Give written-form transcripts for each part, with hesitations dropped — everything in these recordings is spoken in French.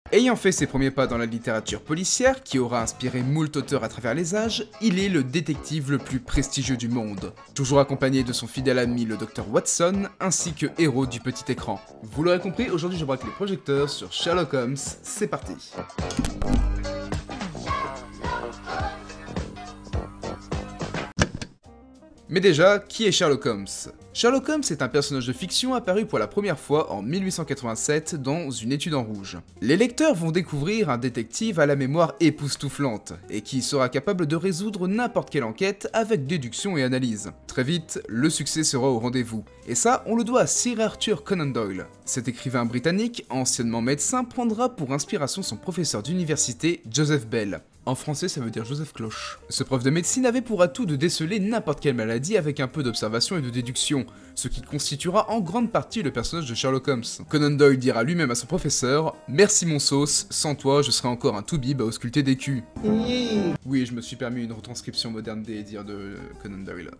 Ayant fait ses premiers pas dans la littérature policière, qui aura inspiré moult auteurs à travers les âges, il est le détective le plus prestigieux du monde. Toujours accompagné de son fidèle ami le Dr Watson, ainsi que héros du petit écran. Vous l'aurez compris, aujourd'hui je braque les projecteurs sur Sherlock Holmes, c'est parti. Mais déjà, qui est Sherlock Holmes? Sherlock Holmes est un personnage de fiction apparu pour la première fois en 1887 dans Une étude en rouge. Les lecteurs vont découvrir un détective à la mémoire époustouflante, et qui sera capable de résoudre n'importe quelle enquête avec déduction et analyse. Très vite, le succès sera au rendez-vous, et ça, on le doit à Sir Arthur Conan Doyle. Cet écrivain britannique, anciennement médecin, prendra pour inspiration son professeur d'université, Joseph Bell. En français, ça veut dire Joseph Cloche. Ce prof de médecine avait pour atout de déceler n'importe quelle maladie avec un peu d'observation et de déduction, ce qui constituera en grande partie le personnage de Sherlock Holmes. Conan Doyle dira lui-même à son professeur « Merci mon sauce, sans toi je serais encore un toubib à ausculter des culs. » Oui, je me suis permis une retranscription moderne des dires de Conan Doyle.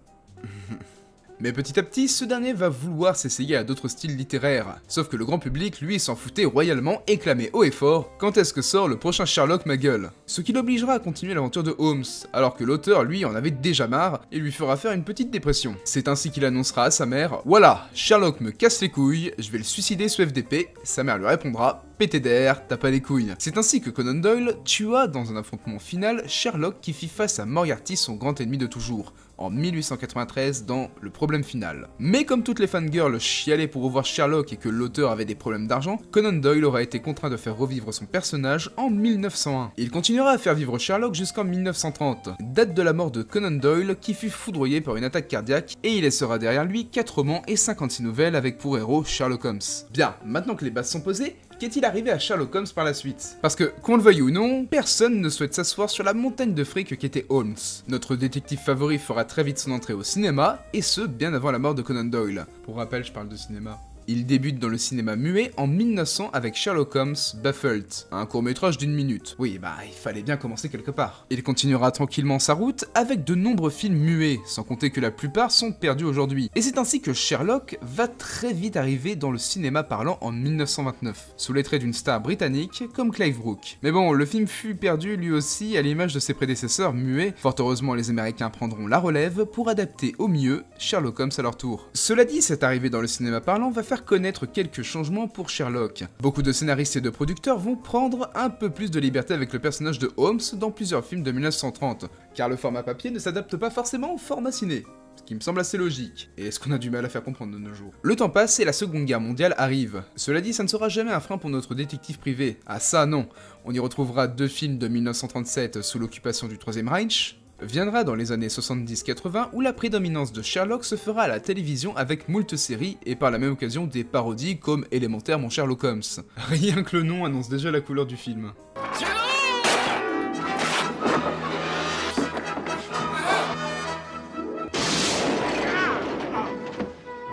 Mais petit à petit, ce dernier va vouloir s'essayer à d'autres styles littéraires. Sauf que le grand public, lui, s'en foutait royalement et clamait haut et fort « Quand est-ce que sort le prochain Sherlock, ma gueule ?» Ce qui l'obligera à continuer l'aventure de Holmes, alors que l'auteur, lui, en avait déjà marre et lui fera faire une petite dépression. C'est ainsi qu'il annoncera à sa mère « Voilà, Sherlock me casse les couilles, je vais le suicider sous FDP. » Sa mère lui répondra « Pété d'air, t'as pas les couilles. » C'est ainsi que Conan Doyle tua dans un affrontement final Sherlock qui fit face à Moriarty, son grand ennemi de toujours, en 1893 dans Le Problème Final. Mais comme toutes les fangirls chialaient pour revoir Sherlock et que l'auteur avait des problèmes d'argent, Conan Doyle aura été contraint de faire revivre son personnage en 1901. Il continuera à faire vivre Sherlock jusqu'en 1930, date de la mort de Conan Doyle qui fut foudroyé par une attaque cardiaque et il laissera derrière lui 4 romans et 56 nouvelles avec pour héros Sherlock Holmes. Bien, maintenant que les bases sont posées, qu'est-il arrivé à Sherlock Holmes par la suite? Parce que, qu'on le veuille ou non, personne ne souhaite s'asseoir sur la montagne de fric qu'était Holmes. Notre détective favori fera très vite son entrée au cinéma, et ce, bien avant la mort de Conan Doyle. Pour rappel, je parle de cinéma. Il débute dans le cinéma muet en 1900 avec Sherlock Holmes Baffled, un court-métrage d'1 minute. Oui, bah, il fallait bien commencer quelque part. Il continuera tranquillement sa route avec de nombreux films muets, sans compter que la plupart sont perdus aujourd'hui. Et c'est ainsi que Sherlock va très vite arriver dans le cinéma parlant en 1929, sous les traits d'une star britannique comme Clive Brook. Mais bon, le film fut perdu lui aussi à l'image de ses prédécesseurs muets. Fort heureusement, les Américains prendront la relève pour adapter au mieux Sherlock Holmes à leur tour. Cela dit, cette arrivée dans le cinéma parlant va faire connaître quelques changements pour Sherlock. Beaucoup de scénaristes et de producteurs vont prendre un peu plus de liberté avec le personnage de Holmes dans plusieurs films de 1930, car le format papier ne s'adapte pas forcément au format ciné. Ce qui me semble assez logique, et ce qu'on a du mal à faire comprendre de nos jours. Le temps passe et la Seconde Guerre mondiale arrive. Cela dit, ça ne sera jamais un frein pour notre détective privé. Ah ça non. On y retrouvera 2 films de 1937 sous l'occupation du Troisième Reich. Viendra dans les années 70-80 où la prédominance de Sherlock se fera à la télévision avec moult séries et par la même occasion des parodies comme Élémentaire mon Sherlock Holmes. Rien que le nom annonce déjà la couleur du film.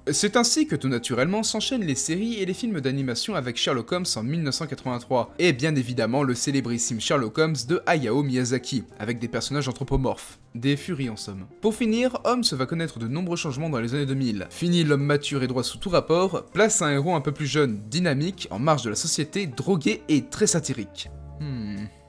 C'est ainsi que tout naturellement s'enchaînent les séries et les films d'animation avec Sherlock Holmes en 1983, et bien évidemment le célébrissime Sherlock Holmes de Hayao Miyazaki, avec des personnages anthropomorphes. Des furies en somme. Pour finir, Holmes va connaître de nombreux changements dans les années 2000. Fini l'homme mature et droit sous tout rapport, place un héros un peu plus jeune, dynamique, en marge de la société, drogué et très satirique.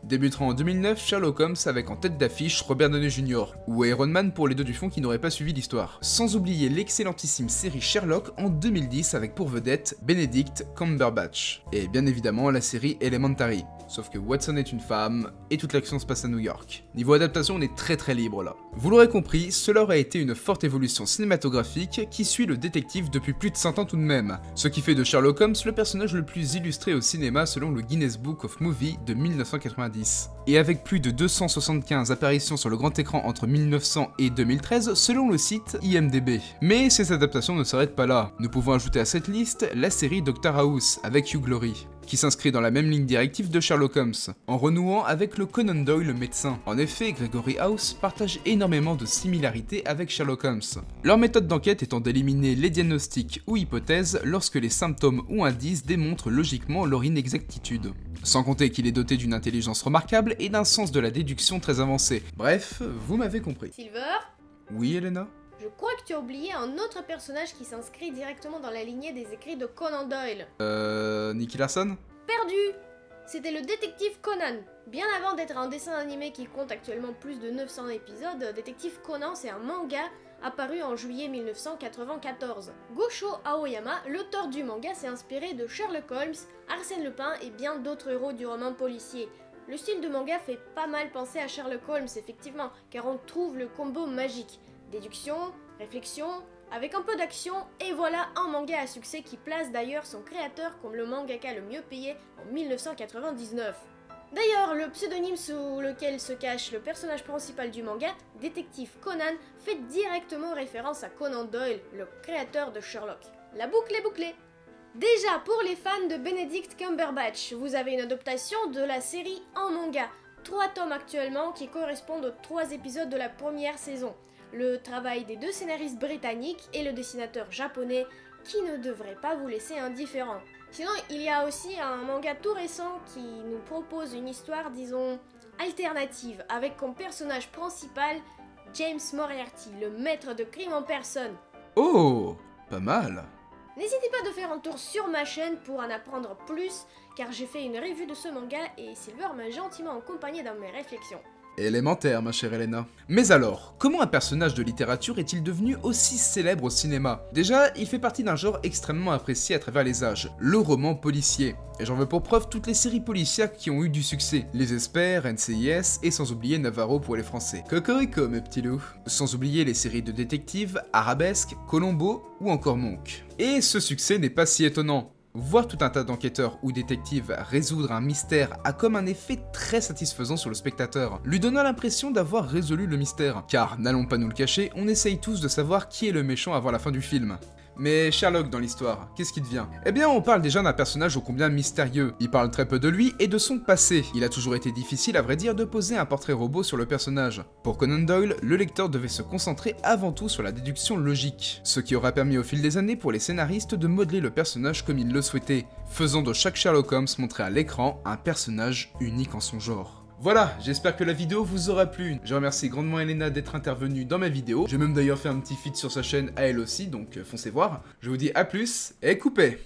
Débutera en 2009 Sherlock Holmes avec en tête d'affiche Robert Downey Jr. ou Iron Man pour les deux du fond qui n'auraient pas suivi l'histoire. Sans oublier l'excellentissime série Sherlock en 2010 avec pour vedette Benedict Cumberbatch. Et bien évidemment la série Elementary. Sauf que Watson est une femme, et toute l'action se passe à New York. Niveau adaptation, on est très libre là. Vous l'aurez compris, cela aurait été une forte évolution cinématographique qui suit le détective depuis plus de 100 ans tout de même. Ce qui fait de Sherlock Holmes le personnage le plus illustré au cinéma selon le Guinness Book of Movies de 1990. Et avec plus de 275 apparitions sur le grand écran entre 1900 et 2013 selon le site IMDb. Mais ces adaptations ne s'arrêtent pas là. Nous pouvons ajouter à cette liste la série Dr House avec Hugh Laurie, qui s'inscrit dans la même ligne directive de Sherlock Holmes, en renouant avec le Conan Doyle médecin. En effet, Gregory House partage énormément de similarités avec Sherlock Holmes. Leur méthode d'enquête étant d'éliminer les diagnostics ou hypothèses lorsque les symptômes ou indices démontrent logiquement leur inexactitude. Sans compter qu'il est doté d'une intelligence remarquable et d'un sens de la déduction très avancé. Bref, vous m'avez compris. Silver ? Oui, Elena ? Je crois que tu as oublié un autre personnage qui s'inscrit directement dans la lignée des écrits de Conan Doyle. Nicky Larson ? Perdu! c'était le détective Conan. Bien avant d'être un dessin animé qui compte actuellement plus de 900 épisodes, Détective Conan c'est un manga apparu en juillet 1994. Gosho Aoyama, l'auteur du manga, s'est inspiré de Sherlock Holmes, Arsène Lupin et bien d'autres héros du roman policier. Le style de manga fait pas mal penser à Sherlock Holmes effectivement, car on trouve le combo magique. Déduction, réflexion, avec un peu d'action, et voilà un manga à succès qui place d'ailleurs son créateur comme le mangaka le mieux payé en 1999. D'ailleurs, le pseudonyme sous lequel se cache le personnage principal du manga, Détective Conan, fait directement référence à Conan Doyle, le créateur de Sherlock. La boucle est bouclée. Déjà, pour les fans de Benedict Cumberbatch, vous avez une adaptation de la série en manga. 3 tomes actuellement qui correspondent aux 3 épisodes de la première saison. Le travail des 2 scénaristes britanniques et le dessinateur japonais qui ne devrait pas vous laisser indifférent. Sinon, il y a aussi un manga tout récent qui nous propose une histoire, disons, alternative, avec comme personnage principal James Moriarty, le maître de crime en personne. Oh, pas mal. N'hésitez pas de faire un tour sur ma chaîne pour en apprendre plus, car j'ai fait une review de ce manga et Silver m'a gentiment accompagné dans mes réflexions. Élémentaire, ma chère Elena. Mais alors, comment un personnage de littérature est-il devenu aussi célèbre au cinéma? Déjà, il fait partie d'un genre extrêmement apprécié à travers les âges, le roman policier. Et j'en veux pour preuve toutes les séries policières qui ont eu du succès. Les Experts, NCIS et sans oublier Navarro pour les Français. Cocorico, mes petits loups. Sans oublier les séries de détectives, Arabesque, Colombo ou encore Monk. Et ce succès n'est pas si étonnant. Voir tout un tas d'enquêteurs ou détectives résoudre un mystère a comme un effet très satisfaisant sur le spectateur, lui donnant l'impression d'avoir résolu le mystère. Car, n'allons pas nous le cacher, on essaye tous de savoir qui est le méchant avant la fin du film. Mais Sherlock dans l'histoire, qu'est-ce qui devient? Eh bien, on parle déjà d'un personnage ô combien mystérieux. Il parle très peu de lui et de son passé. Il a toujours été difficile, à vrai dire, de poser un portrait robot sur le personnage. Pour Conan Doyle, le lecteur devait se concentrer avant tout sur la déduction logique, ce qui aura permis au fil des années pour les scénaristes de modeler le personnage comme ils le souhaitaient, faisant de chaque Sherlock Holmes montrer à l'écran un personnage unique en son genre. Voilà, j'espère que la vidéo vous aura plu. Je remercie grandement Elena d'être intervenue dans ma vidéo. J'ai même d'ailleurs fait un petit feat sur sa chaîne à elle aussi, donc foncez voir. Je vous dis à plus et coupez!